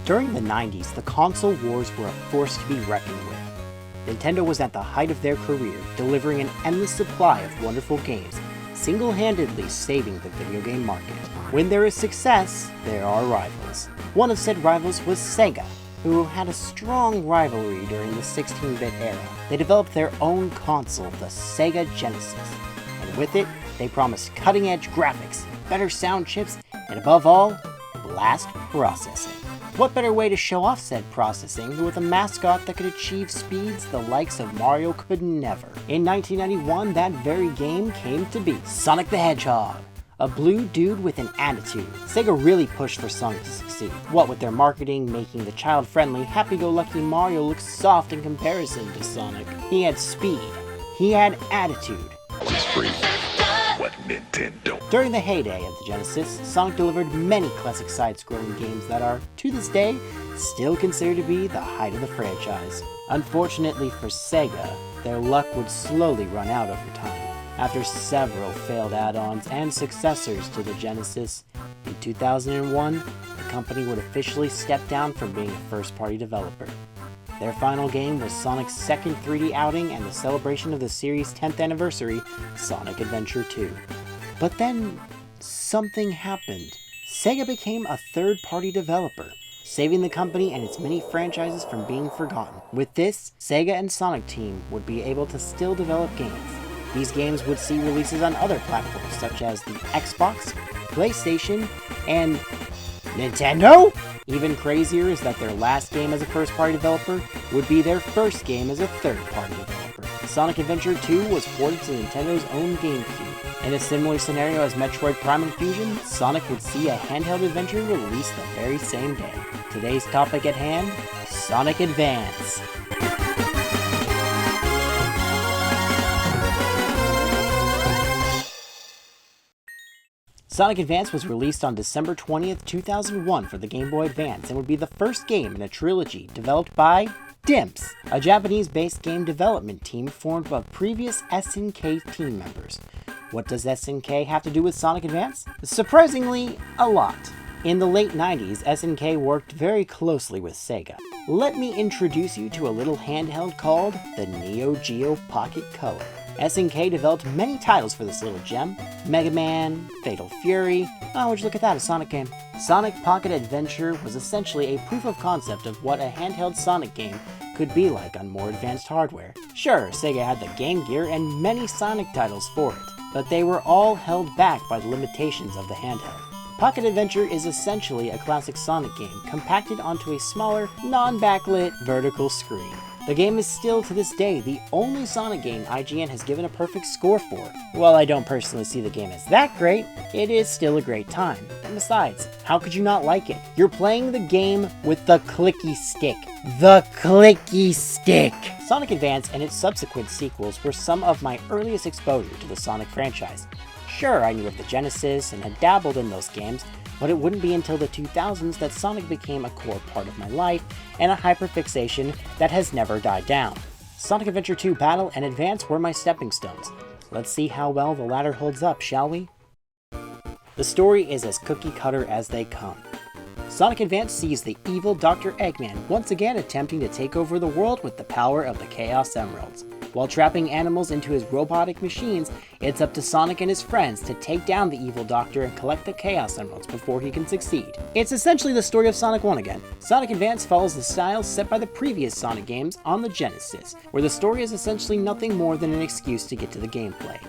During the 90s, the console wars were a force to be reckoned with. Nintendo was at the height of their career, delivering an endless supply of wonderful games, single-handedly saving the video game market. When there is success, there are rivals. One of said rivals was Sega, who had a strong rivalry during the 16-bit era. They developed their own console, the Sega Genesis, and with it, they promised cutting-edge graphics, better sound chips, and above all, blast processing. What better way to show off said processing than with a mascot that could achieve speeds the likes of Mario could never? In 1991, that very game came to be Sonic the Hedgehog, a blue dude with an attitude. Sega really pushed for Sonic to succeed, what with their marketing making the child-friendly, happy-go-lucky Mario look soft in comparison to Sonic. He had speed, he had attitude. It's free. What Nintendo? During the heyday of the Genesis, Sonic delivered many classic side-scrolling games that are, to this day, still considered to be the height of the franchise. Unfortunately for Sega, their luck would slowly run out over time. After several failed add-ons and successors to the Genesis, in 2001, the company would officially step down from being a first-party developer. Their final game was Sonic's second 3D outing and the celebration of the series' 10th anniversary, Sonic Adventure 2. But then, something happened. Sega became a third-party developer, saving the company and its many franchises from being forgotten. With this, Sega and Sonic Team would be able to still develop games. These games would see releases on other platforms such as the Xbox, PlayStation, and Nintendo? Even crazier is that their last game as a first-party developer would be their first game as a third-party developer. Sonic Adventure 2 was ported to Nintendo's own GameCube. In a similar scenario as Metroid Prime and Fusion, Sonic would see a handheld adventure released the very same day. Today's topic at hand, Sonic Advance. Sonic Advance was released on December 20th, 2001 for the Game Boy Advance and would be the first game in a trilogy developed by DIMPS, a Japanese-based game development team formed of previous SNK team members. What does SNK have to do with Sonic Advance? Surprisingly, a lot. In the late 90s, SNK worked very closely with Sega. Let me introduce you to a little handheld called the Neo Geo Pocket Color. SNK developed many titles for this little gem. Mega Man, Fatal Fury, oh would you look at that, a Sonic game. Sonic Pocket Adventure was essentially a proof of concept of what a handheld Sonic game could be like on more advanced hardware. Sure, Sega had the Game Gear and many Sonic titles for it, but they were all held back by the limitations of the handheld. Pocket Adventure is essentially a classic Sonic game compacted onto a smaller, non-backlit vertical screen. The game is still, to this day, the only Sonic game IGN has given a perfect score for. While I don't personally see the game as that great, it is still a great time. And besides, how could you not like it? You're playing the game with the clicky stick. The clicky stick! Sonic Advance and its subsequent sequels were some of my earliest exposure to the Sonic franchise. Sure, I knew of the Genesis and had dabbled in those games, but it wouldn't be until the 2000s that Sonic became a core part of my life and a hyperfixation that has never died down. Sonic Adventure 2 Battle and Advance were my stepping stones. Let's see how well the latter holds up, shall we? The story is as cookie-cutter as they come. Sonic Advance sees the evil Dr. Eggman once again attempting to take over the world with the power of the Chaos Emeralds. While trapping animals into his robotic machines, it's up to Sonic and his friends to take down the evil Doctor and collect the Chaos Emeralds before he can succeed. It's essentially the story of Sonic 1 again. Sonic Advance follows the style set by the previous Sonic games on the Genesis, where the story is essentially nothing more than an excuse to get to the gameplay.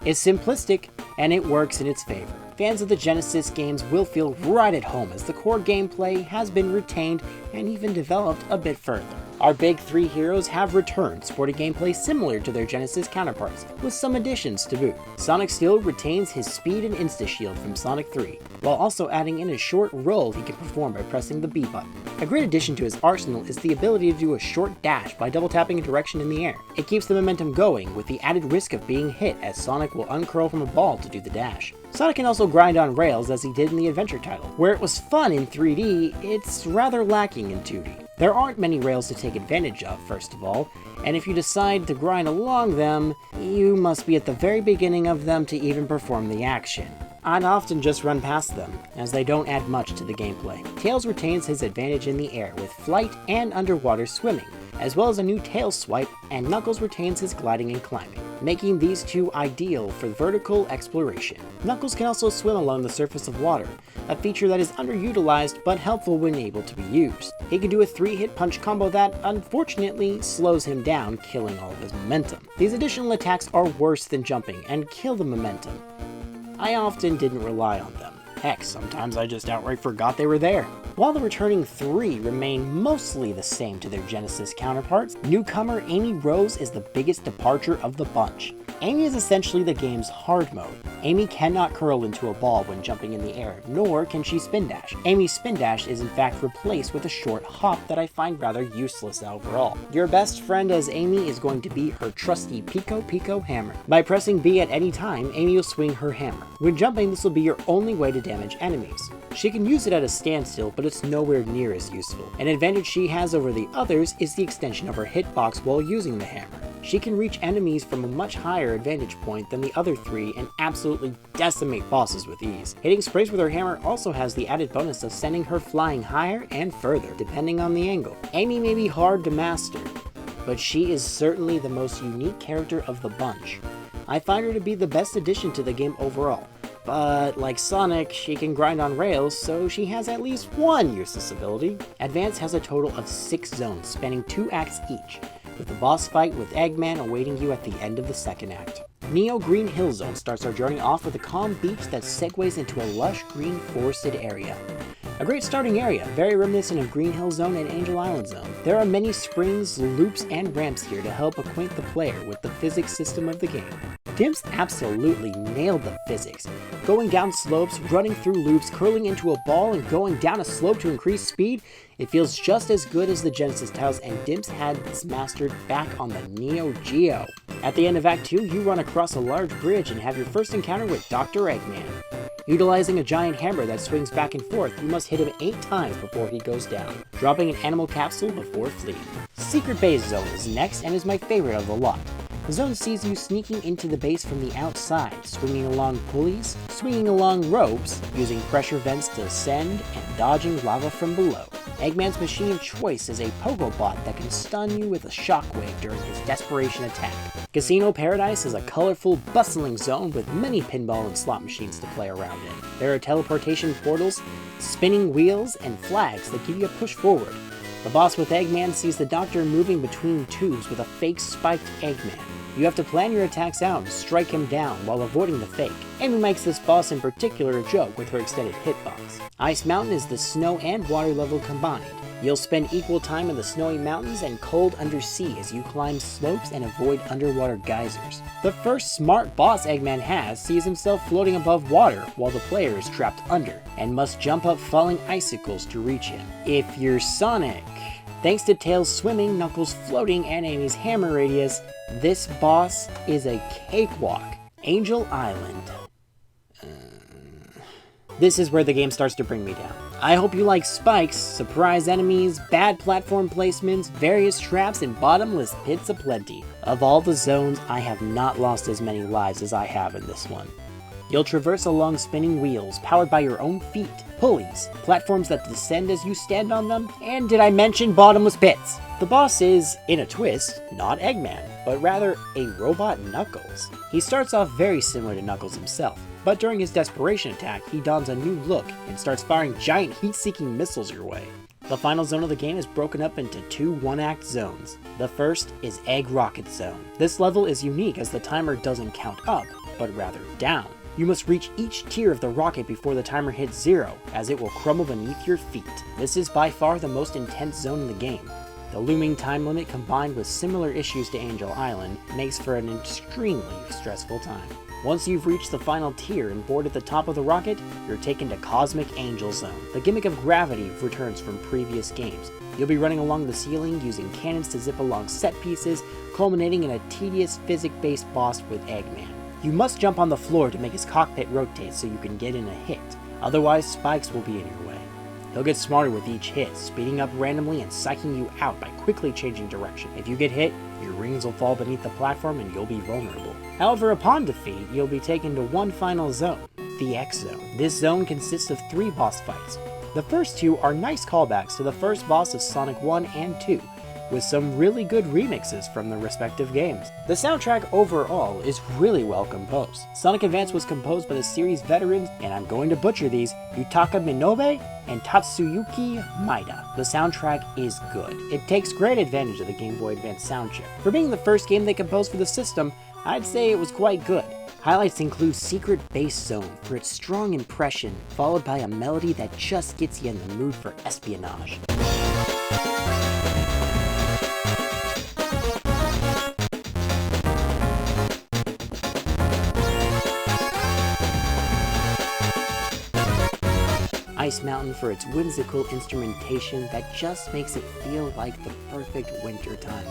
It's simplistic, and it works in its favor. Fans of the Genesis games will feel right at home as the core gameplay has been retained and even developed a bit further. Our big three heroes have returned, sporting gameplay similar to their Genesis counterparts, with some additions to boot. Sonic still retains his speed and insta-shield from Sonic 3, while also adding in a short roll he can perform by pressing the B button. A great addition to his arsenal is the ability to do a short dash by double tapping a direction in the air. It keeps the momentum going, with the added risk of being hit as Sonic will uncurl from a ball to do the dash. Sonic can also grind on rails as he did in the adventure title. Where it was fun in 3D, it's rather lacking in 2D. There aren't many rails to take advantage of, first of all, and if you decide to grind along them, you must be at the very beginning of them to even perform the action. I'd often just run past them, as they don't add much to the gameplay. Tails retains his advantage in the air with flight and underwater swimming, as well as a new tail swipe, and Knuckles retains his gliding and climbing, making these two ideal for vertical exploration. Knuckles can also swim along the surface of water, a feature that is underutilized but helpful when able to be used. He can do a 3-hit punch combo that, unfortunately, slows him down, killing all of his momentum. These additional attacks are worse than jumping and kill the momentum. I often didn't rely on them. Heck, sometimes I just outright forgot they were there. While the returning 3 remain mostly the same to their Genesis counterparts, newcomer Amy Rose is the biggest departure of the bunch. Amy is essentially the game's hard mode. Amy cannot curl into a ball when jumping in the air, nor can she spin dash. Amy's spin dash is in fact replaced with a short hop that I find rather useless overall. Your best friend as Amy is going to be her trusty Pico Pico hammer. By pressing B at any time, Amy will swing her hammer. When jumping, this will be your only way to damage enemies. She can use it at a standstill, but it's nowhere near as useful. An advantage she has over the others is the extension of her hitbox while using the hammer. She can reach enemies from a much higher advantage point than the other 3 and absolutely decimate bosses with ease. Hitting sprays with her hammer also has the added bonus of sending her flying higher and further, depending on the angle. Amy may be hard to master, but she is certainly the most unique character of the bunch. I find her to be the best addition to the game overall. But like Sonic, she can grind on rails, so she has at least one useless ability. Advance has a total of 6 zones, spanning 2 acts each, with the boss fight with Eggman awaiting you at the end of the second act. Neo Green Hill Zone starts our journey off with a calm beach that segues into a lush green forested area. A great starting area, very reminiscent of Green Hill Zone and Angel Island Zone. There are many springs, loops, and ramps here to help acquaint the player with the physics system of the game. DIMPS absolutely nailed the physics. Going down slopes, running through loops, curling into a ball, and going down a slope to increase speed, it feels just as good as the Genesis titles, and DIMPS had this mastered back on the Neo Geo. At the end of Act 2, you run across a large bridge and have your first encounter with Dr. Eggman. Utilizing a giant hammer that swings back and forth, you must hit him 8 times before he goes down, dropping an animal capsule before fleeing. Secret Base Zone is next and is my favorite of the lot. The zone sees you sneaking into the base from the outside, swinging along pulleys, swinging along ropes, using pressure vents to ascend, and dodging lava from below. Eggman's machine of choice is a Pogobot that can stun you with a shockwave during his desperation attack. Casino Paradise is a colorful, bustling zone with many pinball and slot machines to play around in. There are teleportation portals, spinning wheels, and flags that give you a push forward. The boss with Eggman sees the Doctor moving between tubes with a fake spiked Eggman. You have to plan your attacks out and strike him down while avoiding the fake. Amy makes this boss in particular a joke with her extended hitbox. Ice Mountain is the snow and water level combined. You'll spend equal time in the snowy mountains and cold undersea as you climb slopes and avoid underwater geysers. The first smart boss Eggman has sees himself floating above water while the player is trapped under, and must jump up falling icicles to reach him. If you're Sonic, thanks to Tails swimming, Knuckles floating, and Amy's hammer radius, this boss is a cakewalk. Angel Island. This is where the game starts to bring me down. I hope you like spikes, surprise enemies, bad platform placements, various traps, and bottomless pits aplenty. Of all the zones, I have not lost as many lives as I have in this one. You'll traverse along spinning wheels, powered by your own feet, pulleys, platforms that descend as you stand on them, and did I mention bottomless pits? The boss is, in a twist, not Eggman, but rather a robot Knuckles. He starts off very similar to Knuckles himself, but during his desperation attack, he dons a new look and starts firing giant heat-seeking missiles your way. The final zone of the game is broken up into 2 one-act zones. The first is Egg Rocket Zone. This level is unique as the timer doesn't count up, but rather down. You must reach each tier of the rocket before the timer hits 0, as it will crumble beneath your feet. This is by far the most intense zone in the game. The looming time limit combined with similar issues to Angel Island makes for an extremely stressful time. Once you've reached the final tier and boarded the top of the rocket, you're taken to Cosmic Angel Zone. The gimmick of gravity returns from previous games. You'll be running along the ceiling using cannons to zip along set pieces, culminating in a tedious physics-based boss with Eggman. You must jump on the floor to make his cockpit rotate so you can get in a hit, otherwise spikes will be in your way. He'll get smarter with each hit, speeding up randomly and psyching you out by quickly changing direction. If you get hit, your rings will fall beneath the platform and you'll be vulnerable. However, upon defeat, you'll be taken to one final zone. the X Zone. This zone consists of 3 boss fights. The first 2 are nice callbacks to the first boss of Sonic 1 and 2, with some really good remixes from the respective games. The soundtrack overall is really well composed. Sonic Advance was composed by the series veterans, and I'm going to butcher these, Yutaka Minobe and Tatsuyuki Maeda. The soundtrack is good. It takes great advantage of the Game Boy Advance sound chip. For being the first game they composed for the system, I'd say it was quite good. Highlights include Secret Base Zone for its strong impression, followed by a melody that just gets you in the mood for espionage. Ice Mountain for its whimsical instrumentation that just makes it feel like the perfect winter time.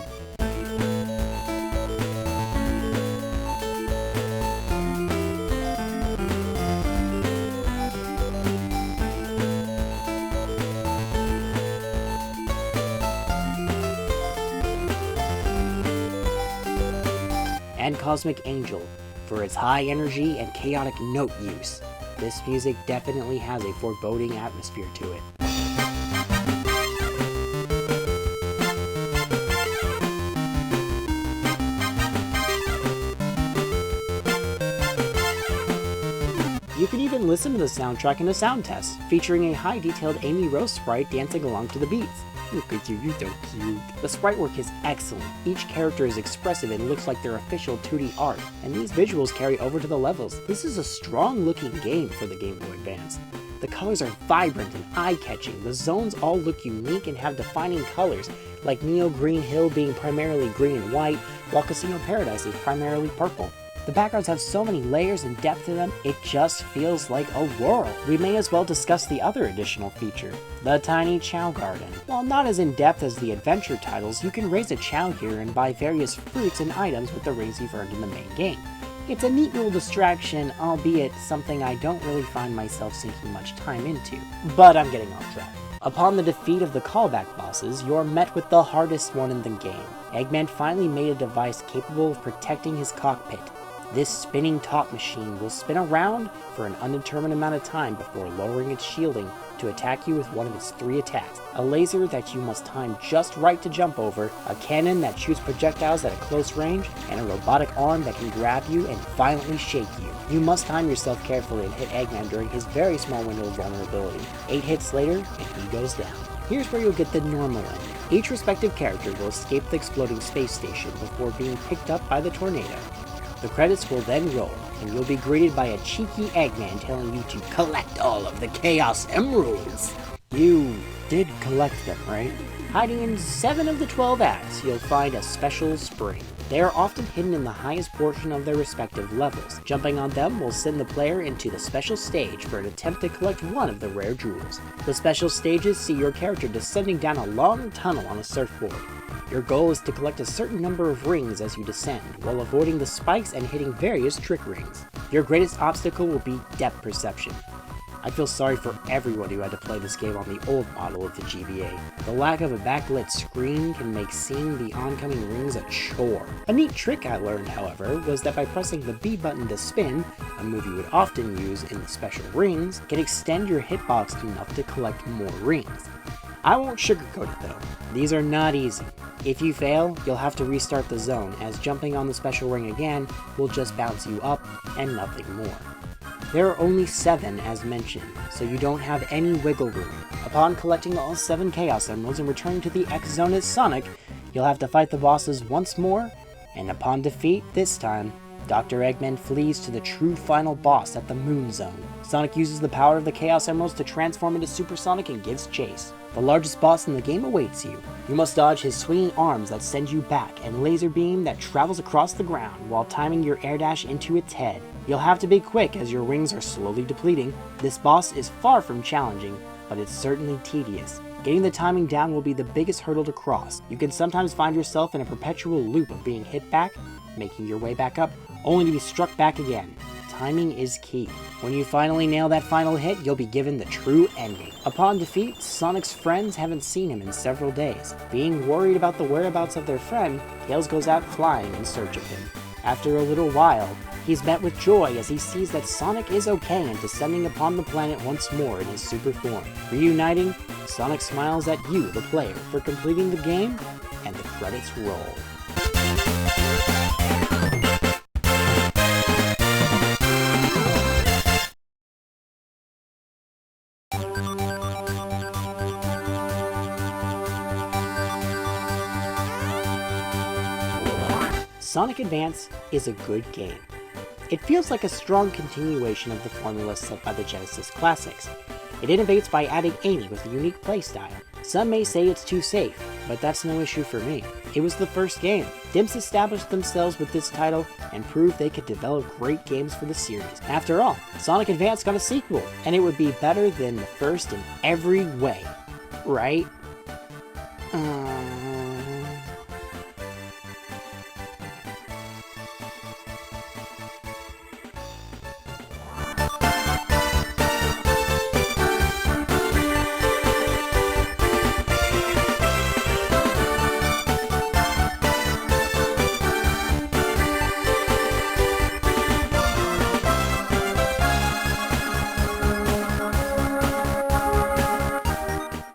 And Cosmic Angel for its high energy and chaotic note use. This music definitely has a foreboding atmosphere to it. You can even listen to the soundtrack in a sound test, featuring a high-detailed Amy Rose sprite dancing along to the beats. Look at you, you're so cute. The sprite work is excellent. Each character is expressive and looks like their official 2D art, and these visuals carry over to the levels. This is a strong-looking game for the Game Boy Advance. The colors are vibrant and eye-catching. The zones all look unique and have defining colors, like Neo Green Hill being primarily green and white, while Casino Paradise is primarily purple. The backgrounds have so many layers and depth to them, it just feels like a world. We may as well discuss the other additional feature, the Tiny Chow Garden. While not as in-depth as the adventure titles, you can raise a chow here and buy various fruits and items with the rings you've earned in the main game. It's a neat little distraction, albeit something I don't really find myself sinking much time into. But I'm getting off track. Upon the defeat of the callback bosses, you're met with the hardest one in the game. Eggman finally made a device capable of protecting his cockpit. This spinning top machine will spin around for an undetermined amount of time before lowering its shielding to attack you with one of its 3 attacks. A laser that you must time just right to jump over, a cannon that shoots projectiles at a close range, and a robotic arm that can grab you and violently shake you. You must time yourself carefully and hit Eggman during his very small window of vulnerability. 8 hits later, and he goes down. Here's where you'll get the normal ending. Each respective character will escape the exploding space station before being picked up by the tornado. The credits will then roll, and you'll be greeted by a cheeky Eggman telling you to collect all of the Chaos Emeralds. You did collect them, right? Hiding in 7 of the 12 acts, you'll find a special spring. They are often hidden in the highest portion of their respective levels. Jumping on them will send the player into the special stage for an attempt to collect one of the rare jewels. The special stages see your character descending down a long tunnel on a surfboard. Your goal is to collect a certain number of rings as you descend, while avoiding the spikes and hitting various trick rings. Your greatest obstacle will be depth perception. I feel sorry for everyone who had to play this game on the old model of the GBA. The lack of a backlit screen can make seeing the oncoming rings a chore. A neat trick I learned, however, was that by pressing the B button to spin, a move you would often use in the special rings, can extend your hitbox enough to collect more rings. I won't sugarcoat it though, these are not easy. If you fail, you'll have to restart the zone, as jumping on the special ring again will just bounce you up and nothing more. There are only 7 as mentioned, so you don't have any wiggle room. Upon collecting all 7 Chaos Emeralds and returning to the X Zone as Sonic, you'll have to fight the bosses once more, and upon defeat this time, Dr. Eggman flees to the true final boss at the Moon Zone. Sonic uses the power of the Chaos Emeralds to transform into Super Sonic and gives chase. The largest boss in the game awaits you. You must dodge his swinging arms that send you back and laser beam that travels across the ground while timing your air dash into its head. You'll have to be quick as your rings are slowly depleting. This boss is far from challenging, but it's certainly tedious. Getting the timing down will be the biggest hurdle to cross. You can sometimes find yourself in a perpetual loop of being hit back, making your way back up, only to be struck back again. Timing is key. When you finally nail that final hit, you'll be given the true ending. Upon defeat, Sonic's friends haven't seen him in several days. Being worried about the whereabouts of their friend, Tails goes out flying in search of him. After a little while, He's met with joy as he sees that Sonic is okay and descending upon the planet once more in his super form. Reuniting, Sonic smiles at you, the player, for completing the game, and the credits roll. Sonic Advance is a good game. It feels like a strong continuation of the formula set by the Genesis classics. It innovates by adding Amy with a unique playstyle. Some may say it's too safe, but that's no issue for me. It was the first game. DIMPS established themselves with this title and proved they could develop great games for the series. After all, Sonic Advance got a sequel, and it would be better than the first in every way, right?